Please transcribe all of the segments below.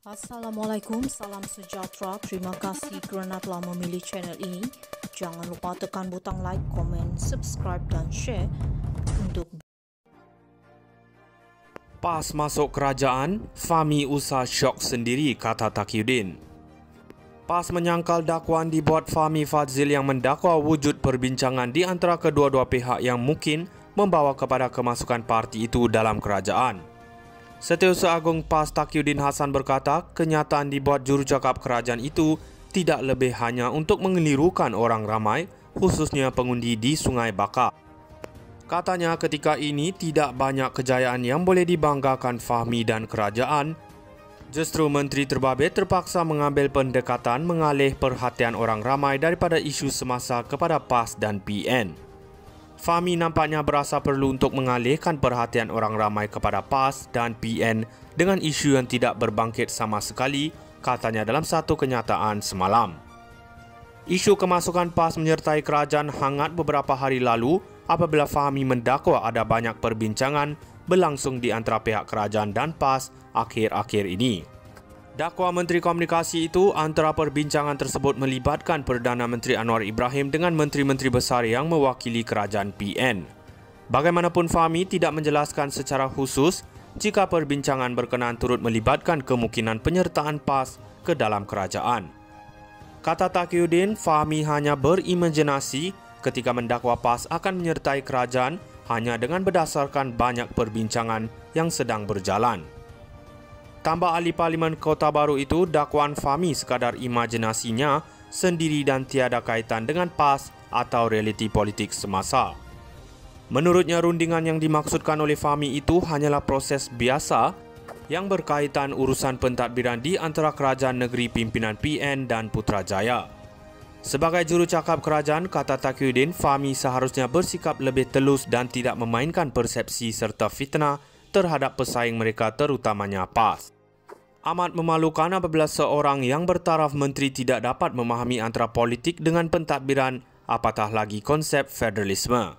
Assalamualaikum, salam sejahtera. Terima kasih kerana telah memilih channel ini. Jangan lupa tekan butang like, komen, subscribe dan share untuk PAS masuk kerajaan, Fahmi usah syok sendiri, kata Taqiyuddin. PAS menyangkal dakwaan dibuat Fahmi Fadzil yang mendakwa wujud perbincangan di antara kedua-dua pihak yang mungkin membawa kepada kemasukan parti itu dalam kerajaan. Setiausaha Agung PAS Taqiyuddin Hasan berkata, kenyataan dibuat jurucakap kerajaan itu tidak lebih hanya untuk mengelirukan orang ramai, khususnya pengundi di Sungai Bakar. Katanya ketika ini tidak banyak kejayaan yang boleh dibanggakan Fahmi dan kerajaan. Justru Menteri Terbabit terpaksa mengambil pendekatan mengalih perhatian orang ramai daripada isu semasa kepada PAS dan PN. Fahmi nampaknya berasa perlu untuk mengalihkan perhatian orang ramai kepada PAS dan PN dengan isu yang tidak berbangkit sama sekali, katanya dalam satu kenyataan semalam. Isu kemasukan PAS menyertai kerajaan hangat beberapa hari lalu apabila Fahmi mendakwa ada banyak perbincangan berlangsung di antara pihak kerajaan dan PAS akhir-akhir ini. Dakwa Menteri Komunikasi itu antara perbincangan tersebut melibatkan Perdana Menteri Anwar Ibrahim dengan menteri-menteri besar yang mewakili kerajaan PN. Bagaimanapun Fahmi tidak menjelaskan secara khusus jika perbincangan berkenaan turut melibatkan kemungkinan penyertaan PAS ke dalam kerajaan. Kata Taqiyuddin, Fahmi hanya berimajinasi ketika mendakwa PAS akan menyertai kerajaan hanya dengan berdasarkan banyak perbincangan yang sedang berjalan. Tambah ahli Parlimen Kota Baru itu, dakwaan Fahmi sekadar imajinasinya sendiri dan tiada kaitan dengan PAS atau realiti politik semasa. Menurutnya, rundingan yang dimaksudkan oleh Fahmi itu hanyalah proses biasa yang berkaitan urusan pentadbiran di antara kerajaan negeri pimpinan PN dan Putrajaya. Sebagai jurucakap kerajaan, kata Taqiyuddin, Fahmi seharusnya bersikap lebih telus dan tidak memainkan persepsi serta fitnah terhadap pesaing mereka terutamanya PAS. Amat memalukan apabila seorang yang bertaraf menteri tidak dapat memahami antara politik dengan pentadbiran, apatah lagi konsep federalisme.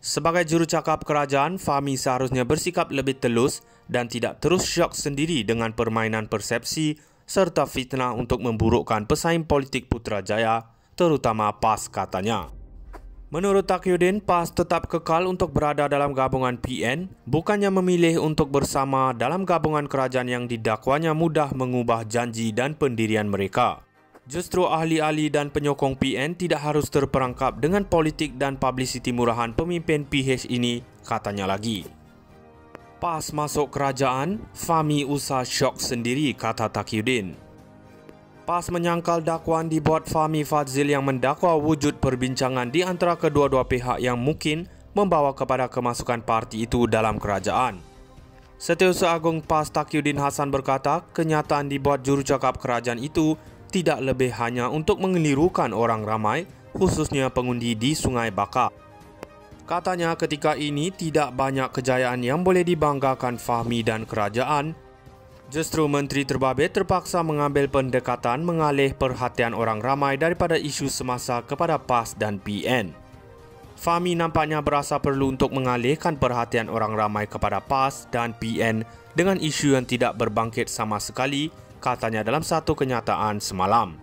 Sebagai jurucakap kerajaan, Fahmi seharusnya bersikap lebih telus dan tidak terus syok sendiri dengan permainan persepsi serta fitnah untuk memburukkan pesaing politik Putrajaya, terutama PAS, katanya. Menurut Taqiyuddin, PAS tetap kekal untuk berada dalam gabungan PN, bukannya memilih untuk bersama dalam gabungan kerajaan yang didakwanya mudah mengubah janji dan pendirian mereka. Justru ahli-ahli dan penyokong PN tidak harus terperangkap dengan politik dan publicity murahan pemimpin PH ini, katanya lagi. PAS masuk kerajaan, Fahmi usah syok sendiri, kata Taqiyuddin. PAS menyangkal dakwaan dibuat Fahmi Fadzil yang mendakwa wujud perbincangan di antara kedua-dua pihak yang mungkin membawa kepada kemasukan parti itu dalam kerajaan. Setiausaha Agung PAS Taqiyuddin Hasan berkata, kenyataan dibuat jurucakap kerajaan itu tidak lebih hanya untuk mengelirukan orang ramai, khususnya pengundi di Sungai Bakar. Katanya ketika ini tidak banyak kejayaan yang boleh dibanggakan Fahmi dan kerajaan. Justru Menteri Terbabit terpaksa mengambil pendekatan mengalih perhatian orang ramai daripada isu semasa kepada PAS dan PN. Fahmi nampaknya berasa perlu untuk mengalihkan perhatian orang ramai kepada PAS dan PN dengan isu yang tidak berbangkit sama sekali, katanya dalam satu kenyataan semalam.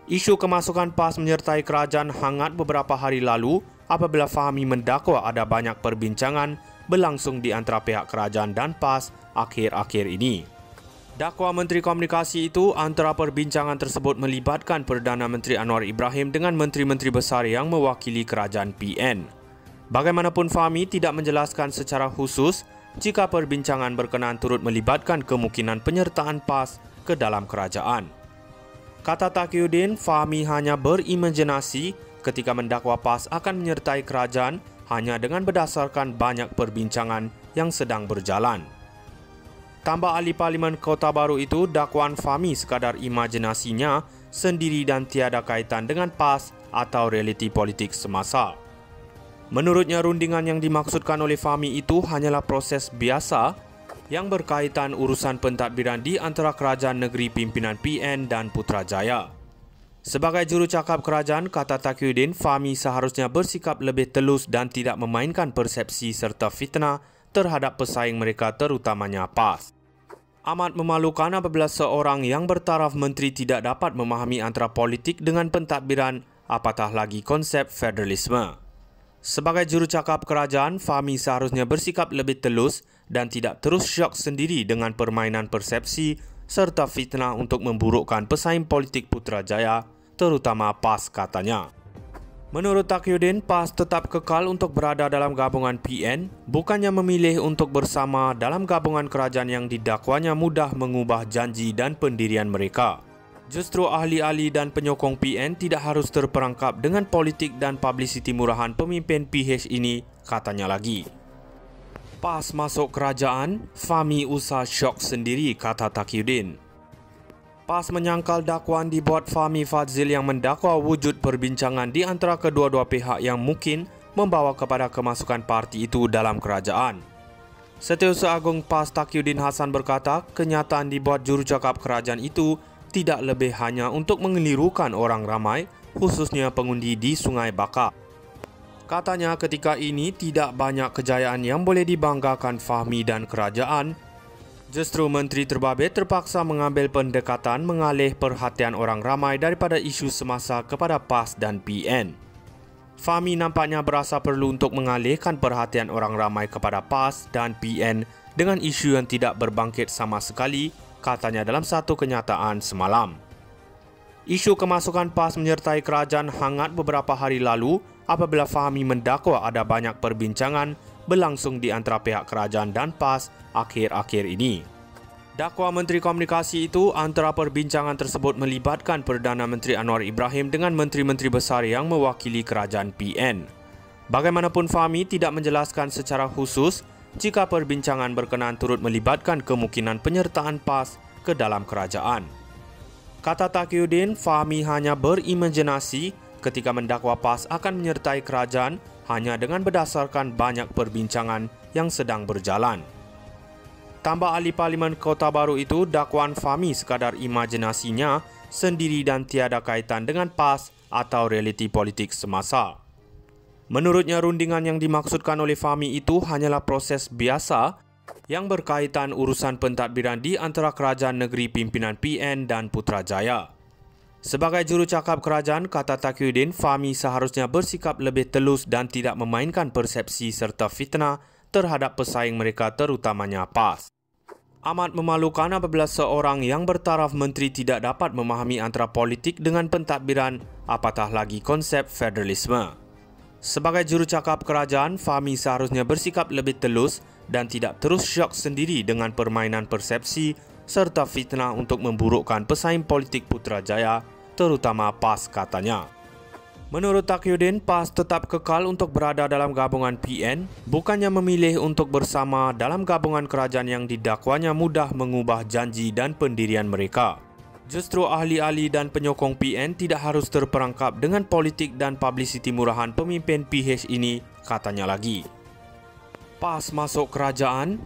Isu kemasukan PAS menyertai kerajaan hangat beberapa hari lalu apabila Fahmi mendakwa ada banyak perbincangan berlangsung di antara pihak kerajaan dan PAS akhir-akhir ini. Dakwa Menteri Komunikasi itu antara perbincangan tersebut melibatkan Perdana Menteri Anwar Ibrahim dengan menteri-menteri besar yang mewakili kerajaan PN. Bagaimanapun Fahmi tidak menjelaskan secara khusus jika perbincangan berkenaan turut melibatkan kemungkinan penyertaan PAS ke dalam kerajaan. Kata Taqiyuddin, Fahmi hanya berimajinasi ketika mendakwa PAS akan menyertai kerajaan hanya dengan berdasarkan banyak perbincangan yang sedang berjalan. Tambah ahli Parlimen Kota Baru itu, dakwaan Fahmi sekadar imajinasinya sendiri dan tiada kaitan dengan PAS atau realiti politik semasa. Menurutnya, rundingan yang dimaksudkan oleh Fahmi itu hanyalah proses biasa yang berkaitan urusan pentadbiran di antara kerajaan negeri pimpinan PN dan Putrajaya. Sebagai jurucakap kerajaan, kata Taqiyuddin, Fahmi seharusnya bersikap lebih telus dan tidak memainkan persepsi serta fitnah terhadap pesaing mereka terutamanya PAS. Amat memalukan apabila seorang yang bertaraf menteri tidak dapat memahami antara politik dengan pentadbiran, apatah lagi konsep federalisme. Sebagai jurucakap kerajaan, Fahmi seharusnya bersikap lebih telus dan tidak terus syok sendiri dengan permainan persepsi serta fitnah untuk memburukkan pesaing politik Putrajaya, terutama PAS, katanya. Menurut Taqiyuddin, PAS tetap kekal untuk berada dalam gabungan PN, bukannya memilih untuk bersama dalam gabungan kerajaan yang didakwanya mudah mengubah janji dan pendirian mereka. Justru ahli-ahli dan penyokong PN tidak harus terperangkap dengan politik dan publicity murahan pemimpin PH ini, katanya lagi. PAS masuk kerajaan, Fahmi usah syok sendiri, kata Taqiyuddin. PAS menyangkal dakwaan dibuat Fahmi Fadzil yang mendakwa wujud perbincangan di antara kedua-dua pihak yang mungkin membawa kepada kemasukan parti itu dalam kerajaan. Setiausaha Agung PAS Taqiyuddin Hasan berkata, kenyataan dibuat jurucakap kerajaan itu tidak lebih hanya untuk mengelirukan orang ramai, khususnya pengundi di Sungai Bakar. Katanya ketika ini tidak banyak kejayaan yang boleh dibanggakan Fahmi dan kerajaan. Justru Menteri Terbabit terpaksa mengambil pendekatan mengalih perhatian orang ramai daripada isu semasa kepada PAS dan PN. Fahmi nampaknya berasa perlu untuk mengalihkan perhatian orang ramai kepada PAS dan PN dengan isu yang tidak berbangkit sama sekali, katanya dalam satu kenyataan semalam. Isu kemasukan PAS menyertai kerajaan hangat beberapa hari lalu apabila Fahmi mendakwa ada banyak perbincangan berlangsung di antara pihak kerajaan dan PAS akhir-akhir ini. Dakwa Menteri Komunikasi itu, antara perbincangan tersebut melibatkan Perdana Menteri Anwar Ibrahim dengan menteri-menteri besar yang mewakili kerajaan PN. Bagaimanapun Fahmi tidak menjelaskan secara khusus jika perbincangan berkenaan turut melibatkan kemungkinan penyertaan PAS ke dalam kerajaan. Kata Taqiyuddin, Fahmi hanya berimajinasi ketika mendakwa PAS akan menyertai kerajaan hanya dengan berdasarkan banyak perbincangan yang sedang berjalan. Tambah ahli Parlimen Kota Baru itu, dakwaan Fahmi sekadar imajinasinya sendiri dan tiada kaitan dengan PAS atau realiti politik semasa. Menurutnya, rundingan yang dimaksudkan oleh Fahmi itu hanyalah proses biasa yang berkaitan urusan pentadbiran di antara kerajaan negeri pimpinan PN dan Putrajaya. Sebagai jurucakap kerajaan, kata Taqiyuddin, Fahmi seharusnya bersikap lebih telus dan tidak memainkan persepsi serta fitnah terhadap pesaing mereka, terutamanya PAS. Amat memalukan apabila seorang yang bertaraf menteri tidak dapat memahami antara politik dengan pentadbiran, apatah lagi konsep federalisme. Sebagai jurucakap kerajaan, Fahmi seharusnya bersikap lebih telus dan tidak terus syok sendiri dengan permainan persepsi serta fitnah untuk memburukkan pesaing politik Putrajaya, terutama PAS, katanya. Menurut Taqiyuddin, PAS tetap kekal untuk berada dalam gabungan PN, bukannya memilih untuk bersama dalam gabungan kerajaan yang didakwanya mudah mengubah janji dan pendirian mereka. Justru ahli-ahli dan penyokong PN tidak harus terperangkap dengan politik dan publicity murahan pemimpin PH ini, katanya lagi. PAS masuk kerajaan.